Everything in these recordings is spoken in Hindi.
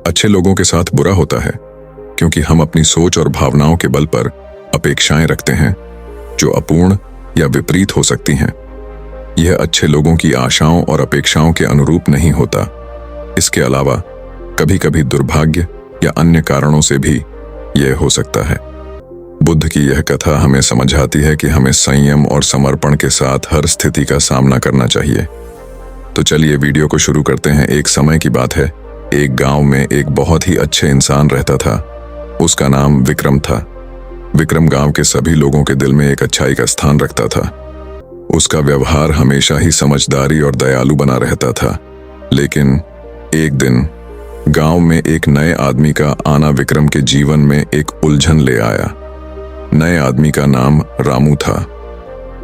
अच्छे लोगों के साथ बुरा होता है क्योंकि हम अपनी सोच और भावनाओं के बल पर अपेक्षाएं रखते हैं जो अपूर्ण या विपरीत हो सकती हैं। यह अच्छे लोगों की आशाओं और अपेक्षाओं के अनुरूप नहीं होता। इसके अलावा कभी-कभी दुर्भाग्य या अन्य कारणों से भी यह हो सकता है। बुद्ध की यह कथा हमें समझाती है कि हमें संयम और समर्पण के साथ हर स्थिति का सामना करना चाहिए। तो चलिए वीडियो को शुरू करते हैं। एक समय की बात है, एक गांव में एक बहुत ही अच्छे इंसान रहता था। उसका नाम विक्रम था। विक्रम गांव के सभी लोगों के दिल में एक अच्छाई का स्थान रखता था। उसका व्यवहार हमेशा ही समझदारी और दयालु बना रहता था। लेकिन एक दिन गांव में एक नए आदमी का आना विक्रम के जीवन में एक उलझन ले आया। नए आदमी का नाम रामू था।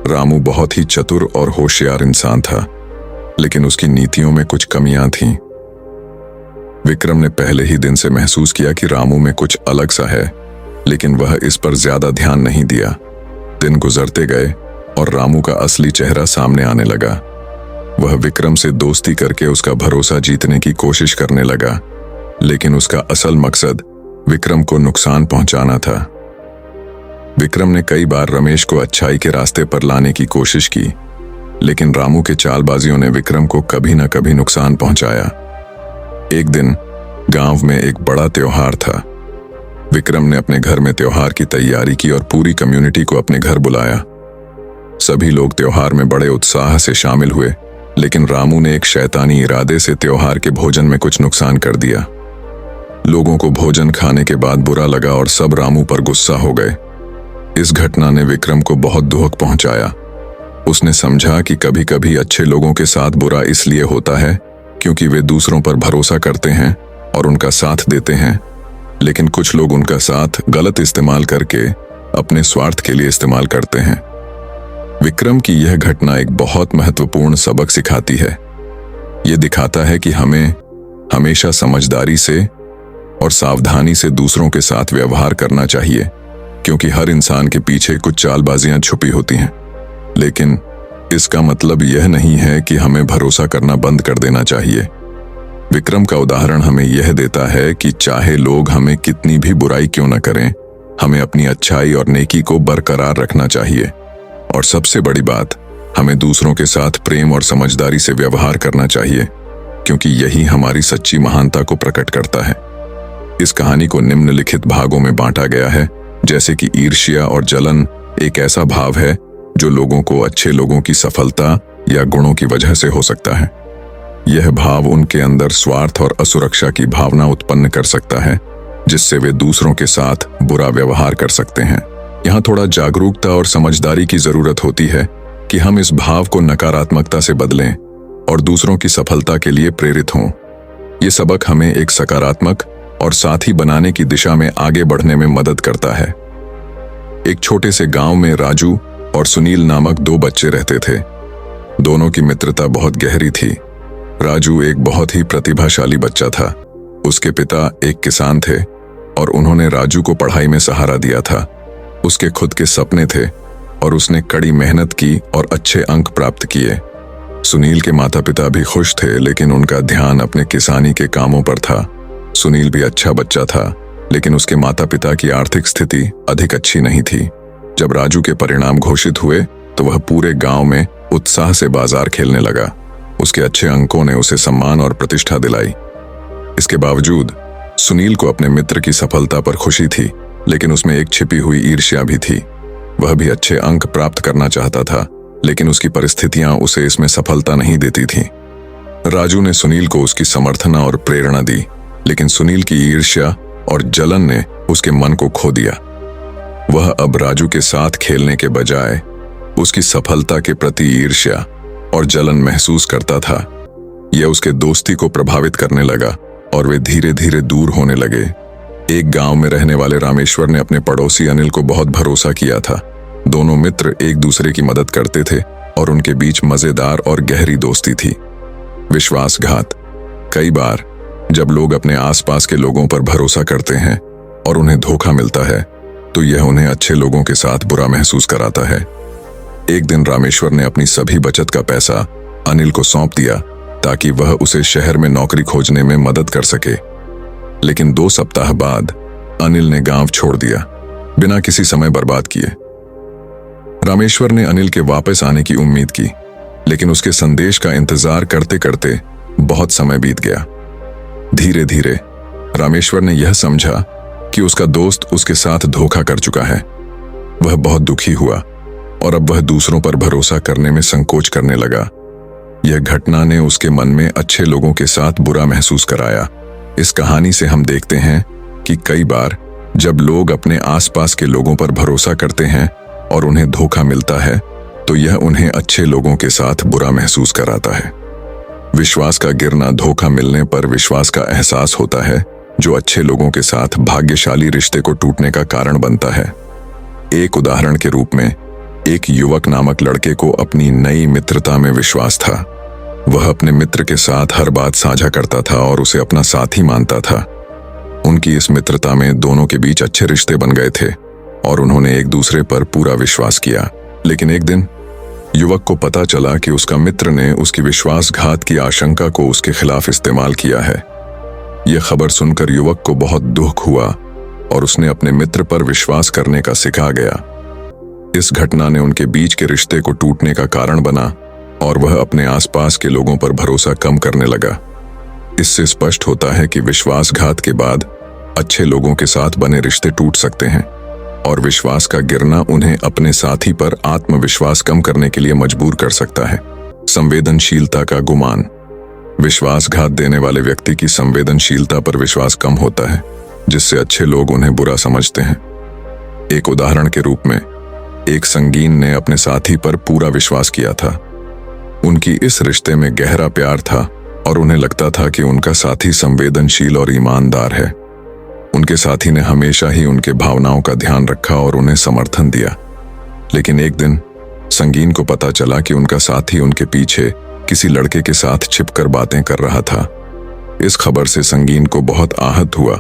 रामू बहुत ही चतुर और होशियार इंसान था, लेकिन उसकी नीतियों में कुछ कमियां थीं। विक्रम ने पहले ही दिन से महसूस किया कि रामू में कुछ अलग सा है, लेकिन वह इस पर ज्यादा ध्यान नहीं दिया। दिन गुजरते गए और रामू का असली चेहरा सामने आने लगा। वह विक्रम से दोस्ती करके उसका भरोसा जीतने की कोशिश करने लगा, लेकिन उसका असल मकसद विक्रम को नुकसान पहुंचाना था। विक्रम ने कई बार रमेश को अच्छाई के रास्ते पर लाने की कोशिश की, लेकिन रामू के चालबाजियों ने विक्रम को कभी न कभी नुकसान पहुंचाया। एक दिन गांव में एक बड़ा त्योहार था। विक्रम ने अपने घर में त्योहार की तैयारी की और पूरी कम्युनिटी को अपने घर बुलाया। सभी लोग त्योहार में बड़े उत्साह से शामिल हुए, लेकिन रामू ने एक शैतानी इरादे से त्योहार के भोजन में कुछ नुकसान कर दिया। लोगों को भोजन खाने के बाद बुरा लगा और सब रामू पर गुस्सा हो गए। इस घटना ने विक्रम को बहुत दुख पहुंचाया। उसने समझा कि कभी-कभी अच्छे लोगों के साथ बुरा इसलिए होता है क्योंकि वे दूसरों पर भरोसा करते हैं और उनका साथ देते हैं, लेकिन कुछ लोग उनका साथ गलत इस्तेमाल करके अपने स्वार्थ के लिए इस्तेमाल करते हैं। विक्रम की यह घटना एक बहुत महत्वपूर्ण सबक सिखाती है। यह दिखाता है कि हमें हमेशा समझदारी से और सावधानी से दूसरों के साथ व्यवहार करना चाहिए, क्योंकि हर इंसान के पीछे कुछ चालबाजियां छुपी होती हैं। लेकिन इसका मतलब यह नहीं है कि हमें भरोसा करना बंद कर देना चाहिए। विक्रम का उदाहरण हमें यह देता है कि चाहे लोग हमें कितनी भी बुराई क्यों न करें, हमें अपनी अच्छाई और नेकी को बरकरार रखना चाहिए। और सबसे बड़ी बात, हमें दूसरों के साथ प्रेम और समझदारी से व्यवहार करना चाहिए, क्योंकि यही हमारी सच्ची महानता को प्रकट करता है। इस कहानी को निम्नलिखित भागों में बांटा गया है, जैसे कि ईर्ष्या और जलन एक ऐसा भाव है जो लोगों को अच्छे लोगों की सफलता या गुणों की वजह से हो सकता है। यह भाव उनके अंदर स्वार्थ और असुरक्षा की भावना उत्पन्न कर सकता है, जिससे वे दूसरों के साथ बुरा व्यवहार कर सकते हैं। यहाँ थोड़ा जागरूकता और समझदारी की जरूरत होती है कि हम इस भाव को नकारात्मकता से बदलें और दूसरों की सफलता के लिए प्रेरित हों। ये सबक हमें एक सकारात्मक और साथी बनाने की दिशा में आगे बढ़ने में मदद करता है। एक छोटे से गांव में राजू और सुनील नामक दो बच्चे रहते थे। दोनों की मित्रता बहुत गहरी थी। राजू एक बहुत ही प्रतिभाशाली बच्चा था। उसके पिता एक किसान थे और उन्होंने राजू को पढ़ाई में सहारा दिया था। उसके खुद के सपने थे और उसने कड़ी मेहनत की और अच्छे अंक प्राप्त किए। सुनील के माता पिता भी खुश थे, लेकिन उनका ध्यान अपने किसानी के कामों पर था। सुनील भी अच्छा बच्चा था, लेकिन उसके माता पिता की आर्थिक स्थिति अधिक अच्छी नहीं थी। जब राजू के परिणाम घोषित हुए तो वह पूरे गांव में उत्साह से बाजार खेलने लगा। उसके अच्छे अंकों ने उसे सम्मान और प्रतिष्ठा दिलाई। इसके बावजूद सुनील को अपने मित्र की सफलता पर खुशी थी, लेकिन उसमें एक छिपी हुई ईर्ष्या भी थी। वह भी अच्छे अंक प्राप्त करना चाहता था, लेकिन उसकी परिस्थितियां उसे इसमें सफलता नहीं देती थीं। राजू ने सुनील को उसकी समर्थना और प्रेरणा दी, लेकिन सुनील की ईर्ष्या और जलन ने उसके मन को खो दिया। वह अब राजू के साथ खेलने के बजाय उसकी सफलता के प्रति ईर्ष्या और जलन महसूस करता था। यह उसके दोस्ती को प्रभावित करने लगा और वे धीरे धीरे दूर होने लगे। एक गांव में रहने वाले रामेश्वर ने अपने पड़ोसी अनिल को बहुत भरोसा किया था। दोनों मित्र एक दूसरे की मदद करते थे और उनके बीच मजेदार और गहरी दोस्ती थी। विश्वासघात। कई बार जब लोग अपने आसपास के लोगों पर भरोसा करते हैं और उन्हें धोखा मिलता है, तो यह उन्हें अच्छे लोगों के साथ बुरा महसूस कराता है। एक दिन रामेश्वर ने अपनी सभी बचत का पैसा अनिल को सौंप दिया ताकि वह उसे शहर में नौकरी खोजने में मदद कर सके। लेकिन 2 सप्ताह बाद अनिल ने गांव छोड़ दिया, बिना किसी समय बर्बाद किए। रामेश्वर ने अनिल के वापस आने की उम्मीद की, लेकिन उसके संदेश का इंतजार करते करते बहुत समय बीत गया। धीरे धीरे रामेश्वर ने यह समझा कि उसका दोस्त उसके साथ धोखा कर चुका है। वह बहुत दुखी हुआ और अब वह दूसरों पर भरोसा करने में संकोच करने लगा। यह घटना ने उसके मन में अच्छे लोगों के साथ बुरा महसूस कराया। इस कहानी से हम देखते हैं कि कई बार जब लोग अपने आसपास के लोगों पर भरोसा करते हैं और उन्हें धोखा मिलता है, तो यह उन्हें अच्छे लोगों के साथ बुरा महसूस कराता है। विश्वास का गिरना धोखा मिलने पर विश्वास का एहसास होता है, जो अच्छे लोगों के साथ भाग्यशाली रिश्ते को टूटने का कारण बनता है। एक उदाहरण के रूप में, एक युवक नामक लड़के को अपनी नई मित्रता में विश्वास था। वह अपने मित्र के साथ हर बात साझा करता था और उसे अपना साथी मानता था। उनकी इस मित्रता में दोनों के बीच अच्छे रिश्ते बन गए थे और उन्होंने एक दूसरे पर पूरा विश्वास किया। लेकिन एक दिन युवक को पता चला कि उसका मित्र ने उसकी विश्वासघात की आशंका को उसके खिलाफ इस्तेमाल किया है। यह खबर सुनकर युवक को बहुत दुख हुआ और उसने अपने मित्र पर विश्वास करने का सिखा गया। इस घटना ने उनके बीच के रिश्ते को टूटने का कारण बना और वह अपने आसपास के लोगों पर भरोसा कम करने लगा। इससे स्पष्ट होता है कि विश्वासघात के बाद अच्छे लोगों के साथ बने रिश्ते टूट सकते हैं और विश्वास का गिरना उन्हें अपने साथी पर आत्मविश्वास कम करने के लिए मजबूर कर सकता है। संवेदनशीलता का गुमान। विश्वासघात देने वाले व्यक्ति की संवेदनशीलता पर विश्वास कम होता है, जिससे अच्छे लोग उन्हें बुरा समझते हैं। एक उदाहरण के रूप में, एक संगीन ने अपने साथी पर पूरा विश्वास किया था। उनकी इस रिश्ते में गहरा प्यार था और उन्हें लगता था कि उनका साथी संवेदनशील और ईमानदार है। उनके साथी ने हमेशा ही उनके भावनाओं का ध्यान रखा और उन्हें समर्थन दिया। लेकिन एक दिन संगीन को पता चला कि उनका साथी उनके पीछे किसी लड़के के साथ छिपकर बातें कर रहा था। इस खबर से संगीन को बहुत आहत हुआ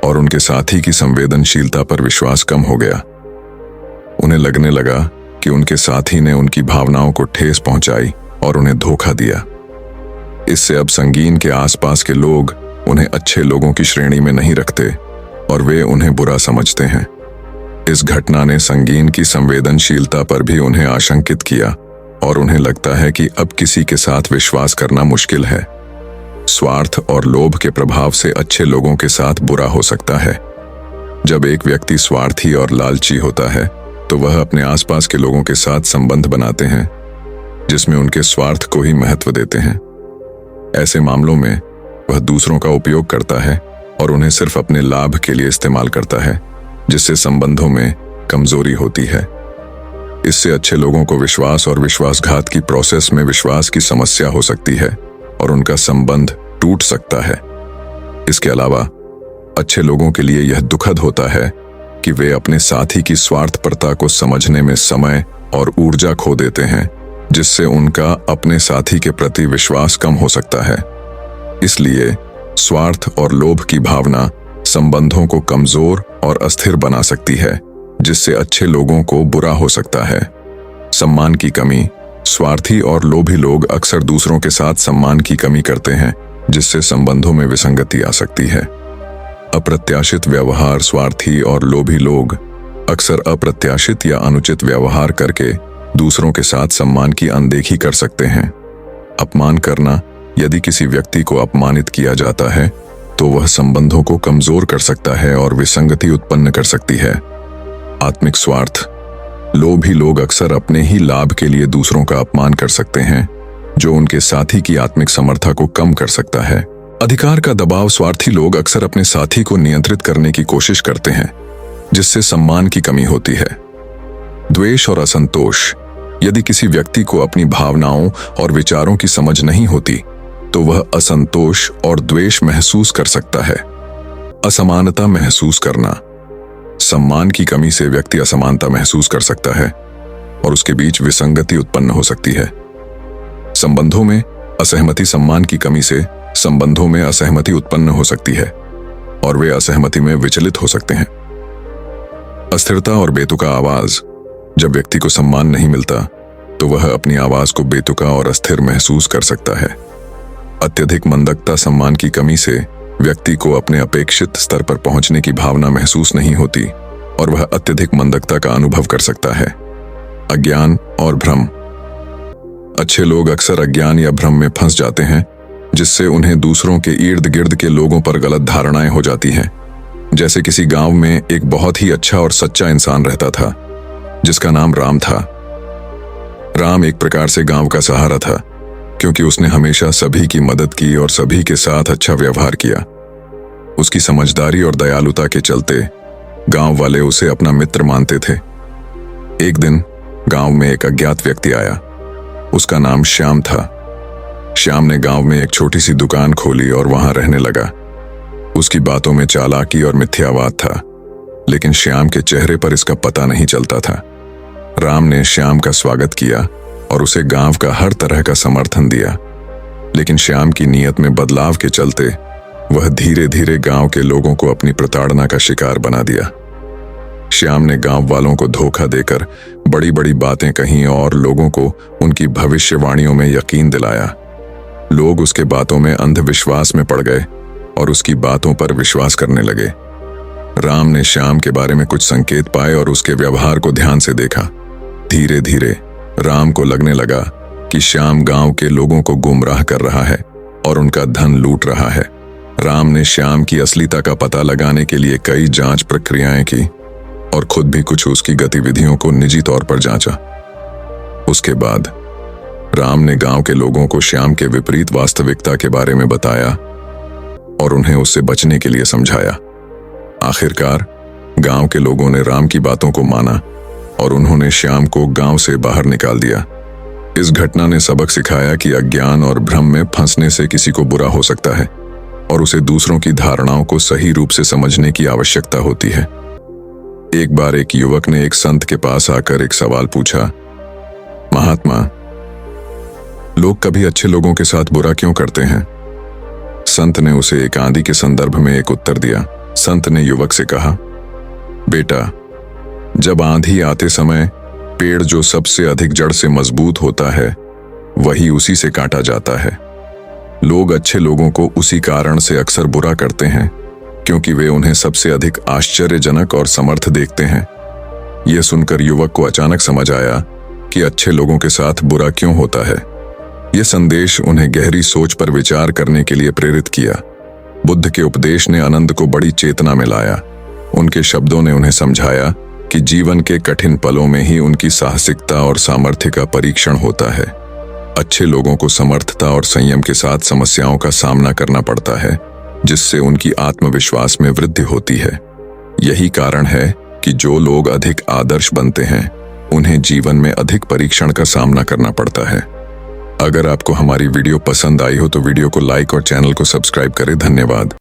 और उनके साथी की संवेदनशीलता पर विश्वास कम हो गया। उन्हें लगने लगा कि उनके साथी ने उनकी भावनाओं को ठेस पहुंचाई और उन्हें धोखा दिया। इससे अब संगीन के आसपास के लोग उन्हें अच्छे लोगों की श्रेणी में नहीं रखते और वे उन्हें बुरा समझते हैं। इस घटना ने संगीन की संवेदनशीलता पर भी उन्हें आशंकित किया और उन्हें लगता है कि अब किसी के साथ विश्वास करना मुश्किल है। स्वार्थ और लोभ के प्रभाव से अच्छे लोगों के साथ बुरा हो सकता है। जब एक व्यक्ति स्वार्थी और लालची होता है, तो वह अपने आसपास के लोगों के साथ संबंध बनाते हैं जिसमें उनके स्वार्थ को ही महत्व देते हैं। ऐसे मामलों में वह दूसरों का उपयोग करता है और उन्हें सिर्फ अपने लाभ के लिए इस्तेमाल करता है, जिससे संबंधों में कमजोरी होती है। इससे अच्छे लोगों को विश्वास और विश्वासघात की प्रोसेस में विश्वास की समस्या हो सकती है और उनका संबंध टूट सकता है। इसके अलावा अच्छे लोगों के लिए यह दुखद होता है कि वे अपने साथी की स्वार्थपरता को समझने में समय और ऊर्जा खो देते हैं, जिससे उनका अपने साथी के प्रति विश्वास कम हो सकता है। इसलिए स्वार्थ और लोभ की भावना संबंधों को कमजोर और अस्थिर बना सकती है, जिससे अच्छे लोगों को बुरा हो सकता है। सम्मान की कमी। स्वार्थी और लोभी लोग अक्सर दूसरों के साथ सम्मान की कमी करते हैं, जिससे संबंधों में विसंगति आ सकती है। अप्रत्याशित व्यवहार। स्वार्थी और लोभी लोग अक्सर अप्रत्याशित या अनुचित व्यवहार करके दूसरों के साथ सम्मान की अनदेखी कर सकते हैं। अपमान करना। यदि किसी व्यक्ति को अपमानित किया जाता है, तो वह संबंधों को कमजोर कर सकता है और विसंगति उत्पन्न कर सकती है। आत्मिक स्वार्थ। लोभी लोग अक्सर अपने ही लाभ के लिए दूसरों का अपमान कर सकते हैं, जो उनके साथी की आत्मिक समर्था को कम कर सकता है। अधिकार का दबाव। स्वार्थी लोग अक्सर अपने साथी को नियंत्रित करने की कोशिश करते हैं, जिससे सम्मान की कमी होती है। द्वेष और असंतोष। यदि किसी व्यक्ति को अपनी भावनाओं और विचारों की समझ नहीं होती, तो वह असंतोष और द्वेष महसूस कर सकता है। असमानता महसूस करना। सम्मान की कमी से व्यक्ति असमानता महसूस कर सकता है और उसके बीच विसंगति उत्पन्न हो सकती है। संबंधों में असहमति। सम्मान की कमी से संबंधों में असहमति उत्पन्न हो सकती है और वे असहमति में विचलित हो सकते हैं। अस्थिरता और बेतुका आवाज। जब व्यक्ति को सम्मान नहीं मिलता, तो वह अपनी आवाज को बेतुका और अस्थिर महसूस कर सकता है। अत्यधिक मंदकता। सम्मान की कमी से व्यक्ति को अपने अपेक्षित स्तर पर पहुंचने की भावना महसूस नहीं होती और वह अत्यधिक मंदता का अनुभव कर सकता है। अज्ञान और भ्रम। अच्छे लोग अक्सर अज्ञान या भ्रम में फंस जाते हैं, जिससे उन्हें दूसरों के इर्द गिर्द के लोगों पर गलत धारणाएं हो जाती हैं। जैसे किसी गांव में एक बहुत ही अच्छा और सच्चा इंसान रहता था, जिसका नाम राम था। राम एक प्रकार से गांव का सहारा था, क्योंकि उसने हमेशा सभी की मदद की और सभी के साथ अच्छा व्यवहार किया। उसकी समझदारी और दयालुता के चलते गांव वाले उसे अपना मित्र मानते थे। एक दिन गांव में एक अज्ञात व्यक्ति आया। उसका नाम श्याम था। श्याम ने गांव में एक छोटी सी दुकान खोली और वहां रहने लगा। उसकी बातों में चालाकी और मिथ्यावाद था, लेकिन श्याम के चेहरे पर इसका पता नहीं चलता था। राम ने श्याम का स्वागत किया और उसे गांव का हर तरह का समर्थन दिया, लेकिन श्याम की नीयत में बदलाव के चलते वह धीरे धीरे गांव के लोगों को अपनी प्रताड़ना का शिकार बना दिया। श्याम ने गांव वालों को धोखा देकर बड़ी बड़ी बातें कहीं और लोगों को उनकी भविष्यवाणियों में यकीन दिलाया। लोग उसके बातों में अंधविश्वास में पड़ गए और उसकी बातों पर विश्वास करने लगे। राम ने श्याम के बारे में कुछ संकेत पाए और उसके व्यवहार को ध्यान से देखा। धीरे धीरे राम को लगने लगा कि श्याम गांव के लोगों को गुमराह कर रहा है और उनका धन लूट रहा है। राम ने श्याम की असलियता का पता लगाने के लिए कई जांच प्रक्रियाएं की और खुद भी कुछ उसकी गतिविधियों को निजी तौर पर जांचा। उसके बाद राम ने गांव के लोगों को श्याम के विपरीत वास्तविकता के बारे में बताया और उन्हें उससे बचने के लिए समझाया। आखिरकार गांव के लोगों ने राम की बातों को माना और उन्होंने श्याम को गांव से बाहर निकाल दिया। इस घटना ने सबक सिखाया कि अज्ञान और भ्रम में फंसने से किसी को बुरा हो सकता है और उसे दूसरों की धारणाओं को सही रूप से समझने की आवश्यकता होती है। एक बार एक युवक ने एक संत के पास आकर एक सवाल पूछा, महात्मा, लोग कभी अच्छे लोगों के साथ बुरा क्यों करते हैं? संत ने उसे एक आंधी के संदर्भ में एक उत्तर दिया। संत ने युवक से कहा, बेटा, जब आंधी आते समय पेड़ जो सबसे अधिक जड़ से मजबूत होता है, वही उसी से काटा जाता है। लोग अच्छे लोगों को उसी कारण से अक्सर बुरा करते हैं, क्योंकि वे उन्हें सबसे अधिक आश्चर्यजनक और समर्थ देखते हैं। यह सुनकर युवक को अचानक समझ आया कि अच्छे लोगों के साथ बुरा क्यों होता है। यह संदेश उन्हें गहरी सोच पर विचार करने के लिए प्रेरित किया। बुद्ध के उपदेश ने आनंद को बड़ी चेतना में लाया। उनके शब्दों ने उन्हें समझाया कि जीवन के कठिन पलों में ही उनकी साहसिकता और सामर्थ्य का परीक्षण होता है। अच्छे लोगों को समर्थता और संयम के साथ समस्याओं का सामना करना पड़ता है, जिससे उनकी आत्मविश्वास में वृद्धि होती है। यही कारण है कि जो लोग अधिक आदर्श बनते हैं, उन्हें जीवन में अधिक परीक्षण का सामना करना पड़ता है। अगर आपको हमारी वीडियो पसंद आई हो तो वीडियो को लाइक और चैनल को सब्सक्राइब करें। धन्यवाद।